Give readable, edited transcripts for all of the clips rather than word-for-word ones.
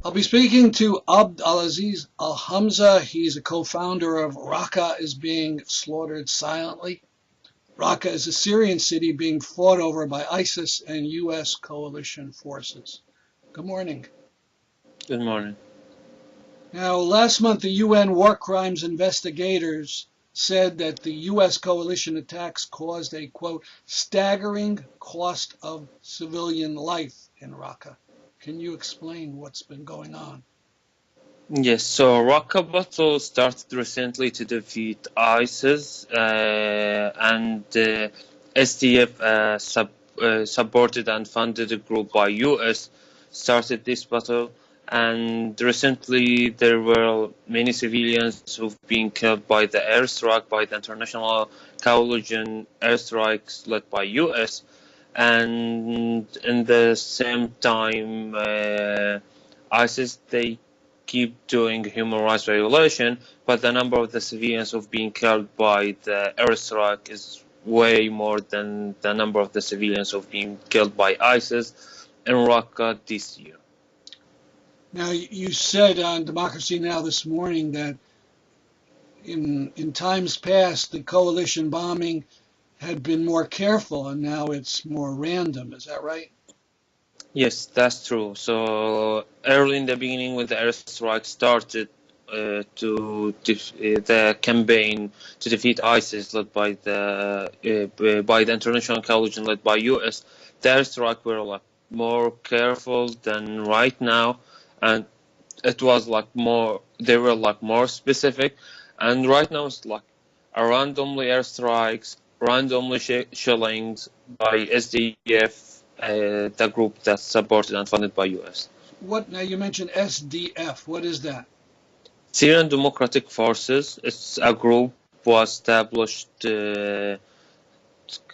I'll be speaking to Alaziz Alhamza. He's a co-founder of Raqqa is being slaughtered silently. Raqqa is a Syrian city being fought over by ISIS and U.S. coalition forces. Good morning. Good morning. Now, last month, the UN war crimes investigators said that the U.S. coalition attacks caused a, quote, staggering cost of civilian life in Raqqa. Can you explain what's been going on? Yes, so Raqqa battle started recently to defeat ISIS and SDF supported and funded a group by US started this battle, and recently there were many civilians who've been killed by the airstrike, by the international coalition airstrikes led by US, and in the same time ISIS, they keep doing human rights violation, but the number of the civilians who've been killed by the airstrike is way more than the number of the civilians who've been killed by ISIS in Raqqa this year. Now, you said on Democracy Now! This morning that in times past, the coalition bombing had been more careful, and now it's more random. Is that right? Yes, that's true. So early in the beginning, when the airstrike started the campaign to defeat ISIS, led by the international coalition led by US, the airstrike were like more careful than right now, and it was like more. They were like more specific, and right now it's like a randomly airstrikes, randomly shellings by SDF. The group that's supported and funded by US. What now? You mentioned SDF. What is that? Syrian Democratic Forces. It's a group was established a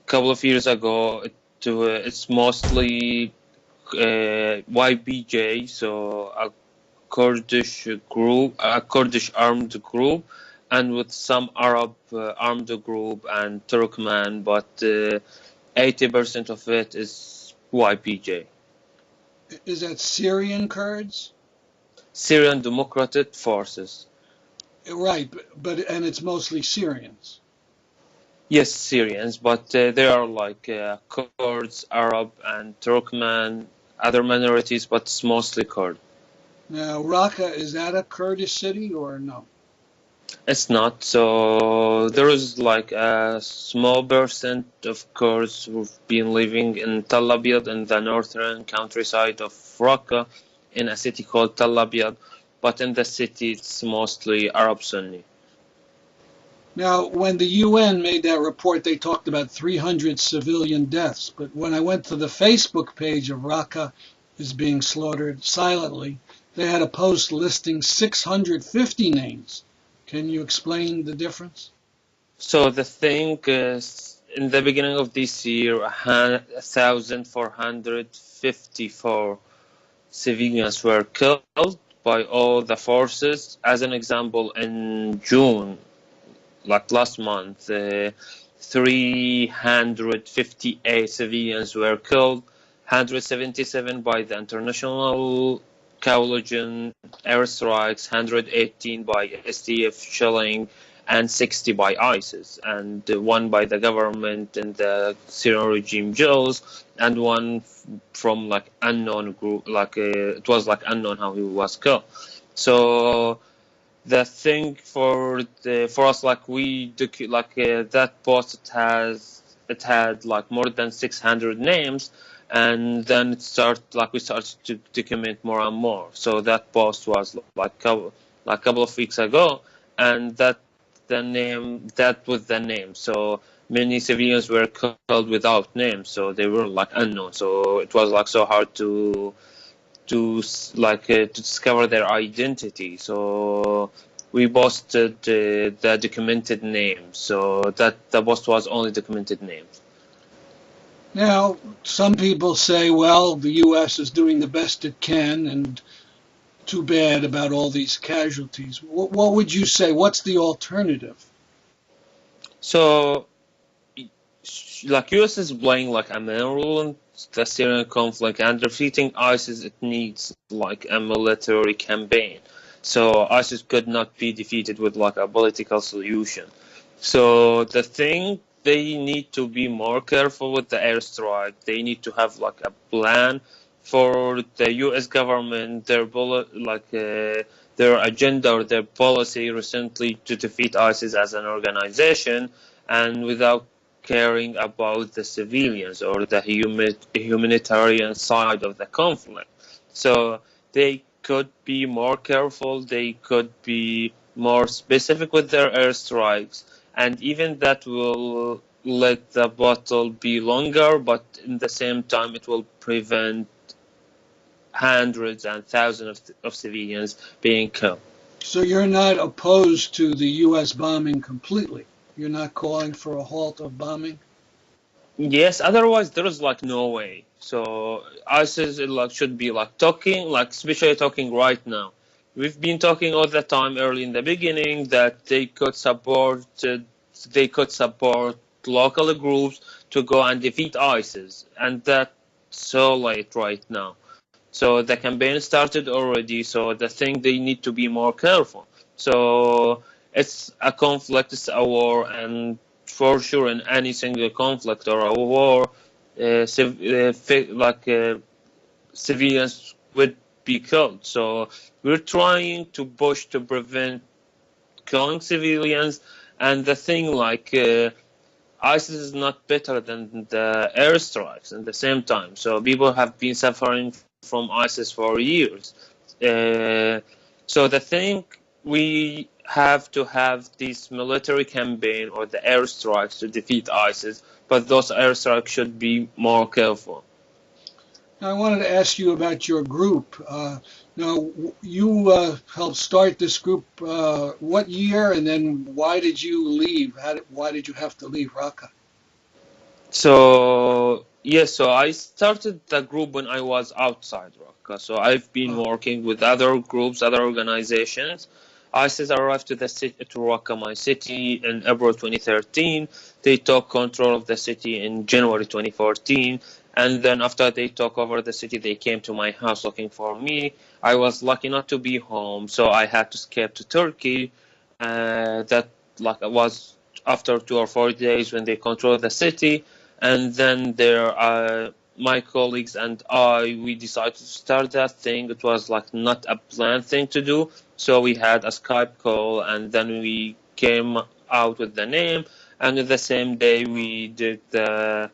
couple of years ago. It's mostly YPJ, so a Kurdish group, a Kurdish armed group, and with some Arab armed group and Turkmen, but 80% of it is YPJ. Is that Syrian Kurds? Syrian Democratic Forces. Right, and it's mostly Syrians. Yes, Syrians, but they are like Kurds, Arab, and Turkmen, other minorities, but it's mostly Kurd. Now, Raqqa, is that a Kurdish city or no? It's not. So there is like a small percent of Kurds who've been living in Tel Abyad in the northern countryside of Raqqa in a city called Tel Abyad, but in the city it's mostly Arab Sunni. Now, when the UN made that report, they talked about 300 civilian deaths, but when I went to the Facebook page of Raqqa is being slaughtered silently, they had a post listing 650 names. Can you explain the difference? So the thing is, in the beginning of this year, 1,454 civilians were killed by all the forces. As an example, in June, like last month, 358 civilians were killed, 177 by the international coalition airstrikes, 118 by SDF shelling, and 60 by ISIS, and one by the government and the Syrian regime jails, and one from like unknown group, like it was like unknown how he was killed. So the thing for us, like that post it had like more than 600 names. And then we started to document more and more. So that post was like a couple of weeks ago, and that was the name. So many civilians were killed without names, so they were like unknown. So it was like so hard to discover their identity. So we posted the documented names. So that the post was only documented names. Now, some people say, well, the U.S. is doing the best it can, and too bad about all these casualties. What would you say? What's the alternative? So, like U.S. is playing like a main role in the Syrian conflict, and defeating ISIS, it needs like a military campaign. So ISIS could not be defeated with like a political solution. So the thing, they need to be more careful with the airstrike. They need to have like a plan for the U.S. government, their agenda or their policy recently to defeat ISIS as an organization, and without caring about the civilians or the humanitarian side of the conflict. So they could be more careful, they could be more specific with their airstrikes, and even that will let the battle be longer, but in the same time it will prevent hundreds and thousands of civilians being killed. So you're not opposed to the U.S. bombing completely? You're not calling for a halt of bombing? Yes, otherwise there is like no way. So ISIS like should be like talking, like especially talking right now. We've been talking all the time early in the beginning that they could support local groups to go and defeat ISIS, and that's so late right now. So the campaign started already. So the thing, they need to be more careful. So it's a conflict, it's a war, and for sure in any single conflict or a war, civilians would be killed. So we're trying to push to prevent killing civilians. And the thing, ISIS is not better than the airstrikes at the same time. So people have been suffering from ISIS for years. So the thing, we have to have this military campaign or the airstrikes to defeat ISIS, but those airstrikes should be more careful. Now, I wanted to ask you about your group. Now, you helped start this group what year, and then why did you leave? Why did you have to leave Raqqa? So yes, so I started the group when I was outside Raqqa. So I've been Oh, working with other groups, other organizations. ISIS arrived to the city, to Raqqa, my city, in April 2013. They took control of the city in January 2014. And then after they took over the city, they came to my house looking for me. I was lucky not to be home, so I had to escape to Turkey. That was after 2 or 4 days when they controlled the city. And then my colleagues and we decided to start that thing. It was like not a planned thing to do. So we had a Skype call, and then we came out with the name. And the same day we did the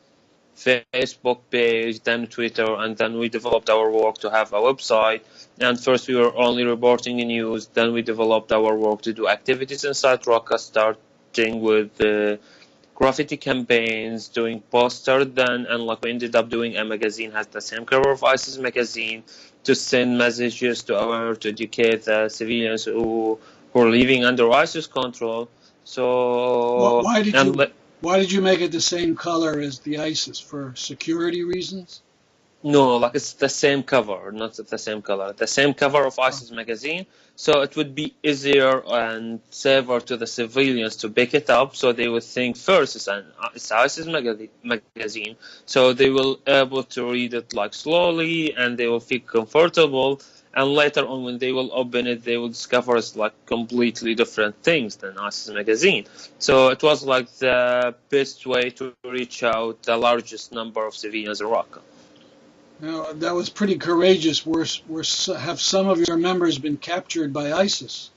Facebook page, then Twitter, and then we developed our work to have a website. And first we were only reporting news, then we developed our work to do activities inside Raqqa, starting with graffiti campaigns, doing posters then, and we ended up doing a magazine, has the same cover of ISIS magazine, to send messages to educate the civilians who are living under ISIS control. So, why did and you why did you make it the same color as the ISIS? For security reasons? no, it's the same cover, not the same color. The same cover of Oh, ISIS magazine, so it would be easier and safer to the civilians to pick it up. So they would think first it's ISIS magazine, so they will able to read it slowly, and they will feel comfortable. And later on, when they will open it, they will discover it's completely different things than ISIS magazine. So it was the best way to reach out the largest number of civilians in Raqqa. now that was pretty courageous. Have some of your members been captured by ISIS?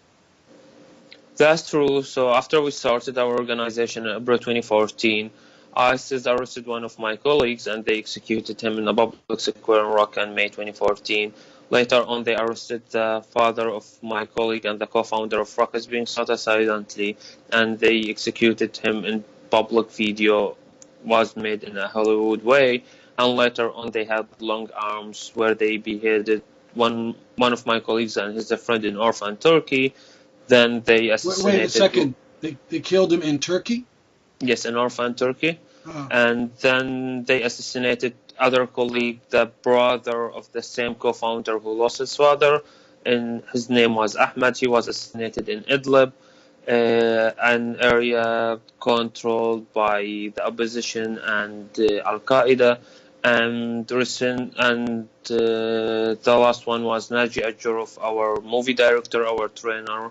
That's true. So after we started our organization in April 2014, ISIS arrested one of my colleagues and they executed him in a public square in Raqqa in May 2014. Later on, they arrested the father of my colleague and the co-founder of Raqqa is being shot silently, and they executed him in public. Video was made in a Hollywood way. And later on, they had long arms where they beheaded one of my colleagues and his friend in Orphan, Turkey. Then they Wait a assassinated, second. They killed him in Turkey? yes, in Orphan, Turkey. Oh, And then they assassinated other colleague, the brother of the same co-founder who lost his father, and his name was Ahmed. He was assassinated in Idlib, an area controlled by the opposition and Al-Qaeda. and the last one was Naji Ajurov, our movie director, our trainer,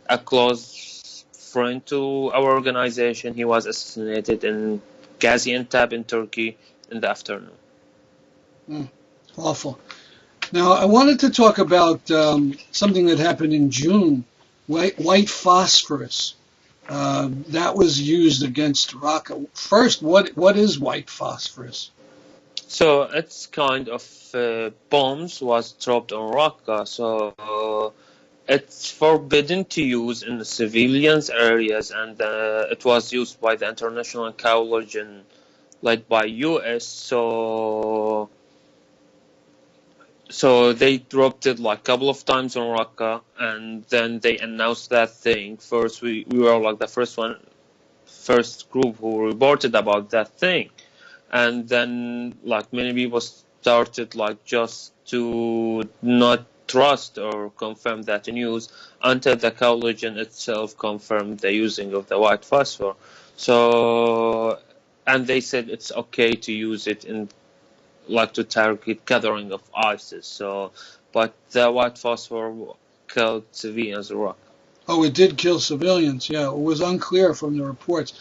a close friend to our organization. He was assassinated in Gaziantep in Turkey in the afternoon. Awful. Now, I wanted to talk about something that happened in June, white phosphorus. That was used against Raqqa. First, what is white phosphorus? So it's kind of bombs was dropped on Raqqa. So it's forbidden to use in the civilians areas, and it was used by the international coalition led by US. So they dropped it like a couple of times on Raqqa, and then they announced that thing. First, we were like the first group who reported about that thing, and then like many people started like just to not trust or confirm that news until the coalition itself confirmed the using of the white phosphor. So, and they said it's okay to use it in like to target gathering of ISIS. So, but the white phosphor killed civilians in Iraq. Oh, it did kill civilians. Yeah, it was unclear from the reports.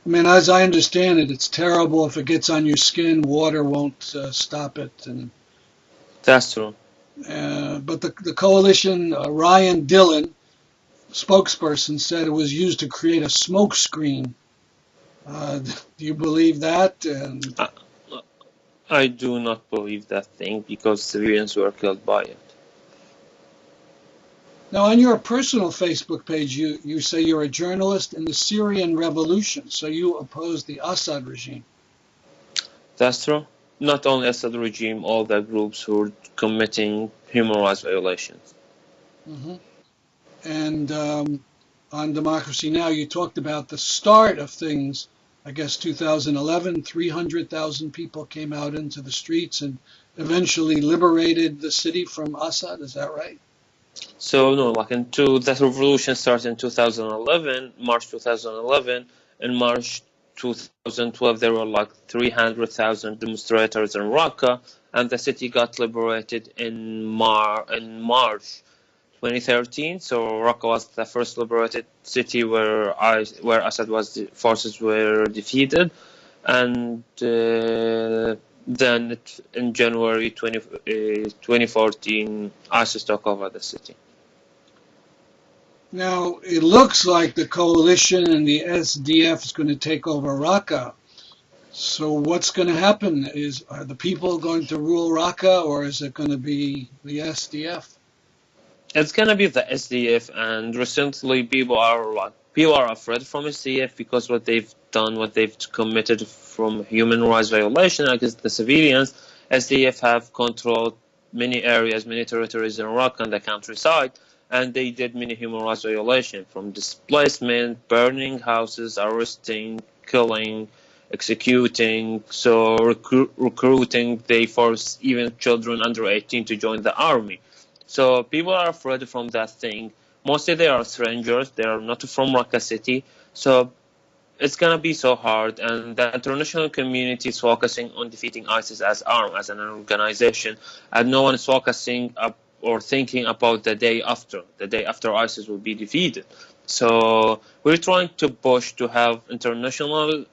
I mean, as I understand it, it's terrible if it gets on your skin. Water won't stop it. And that's true. But the coalition, Ryan Dillon, spokesperson, said it was used to create a smoke screen. Do you believe that? I do not believe that thing because civilians were killed by it. Now, on your personal Facebook page, you say you're a journalist in the Syrian revolution, so you oppose the Assad regime. That's true. Not only Assad regime, all the groups who are committing human rights violations. Mm-hmm. And on Democracy Now!, you talked about the start of things. I guess 2011, 300,000 people came out into the streets and eventually liberated the city from Assad. Is that right? So no, like that revolution started in 2011, March 2011. In March 2012, there were like 300,000 demonstrators in Raqqa, and the city got liberated in March 2013. So Raqqa was the first liberated city where Assad forces were defeated, and then in January 2014, ISIS took over the city. Now, it looks like the coalition and the SDF is going to take over Raqqa. So what's going to happen? Are the people going to rule Raqqa, or is it going to be the SDF? It's going to be the SDF, and recently people are afraid from SDF because what they've committed from human rights violation against the civilians. SDF have controlled many areas, many territories in Iraq and the countryside, and they did many human rights violations, from displacement, burning houses, arresting, killing, executing, so recruiting. They force even children under 18 to join the army. So people are afraid from that thing. Mostly they are strangers. They are not from Raqqa city. So it's going to be so hard. And the international community is focusing on defeating ISIS as an organization. And no one is focusing up or thinking about the day after ISIS will be defeated. So we're trying to push to have international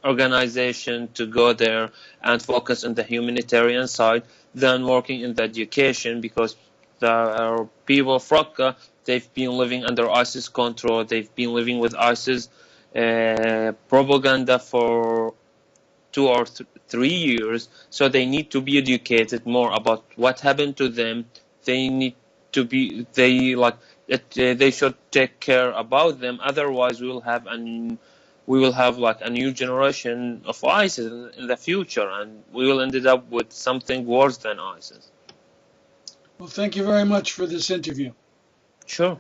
organization to go there and focus on the humanitarian side, then working in the education, because the people of Raqqa, they've been living under ISIS control. They've been living with ISIS propaganda for 2 or 3 years. So they need to be educated more about what happened to them. They need to be they should take care about them. Otherwise, we will have like a new generation of ISIS in the future, and we will end up with something worse than ISIS. Well, thank you very much for this interview. Sure.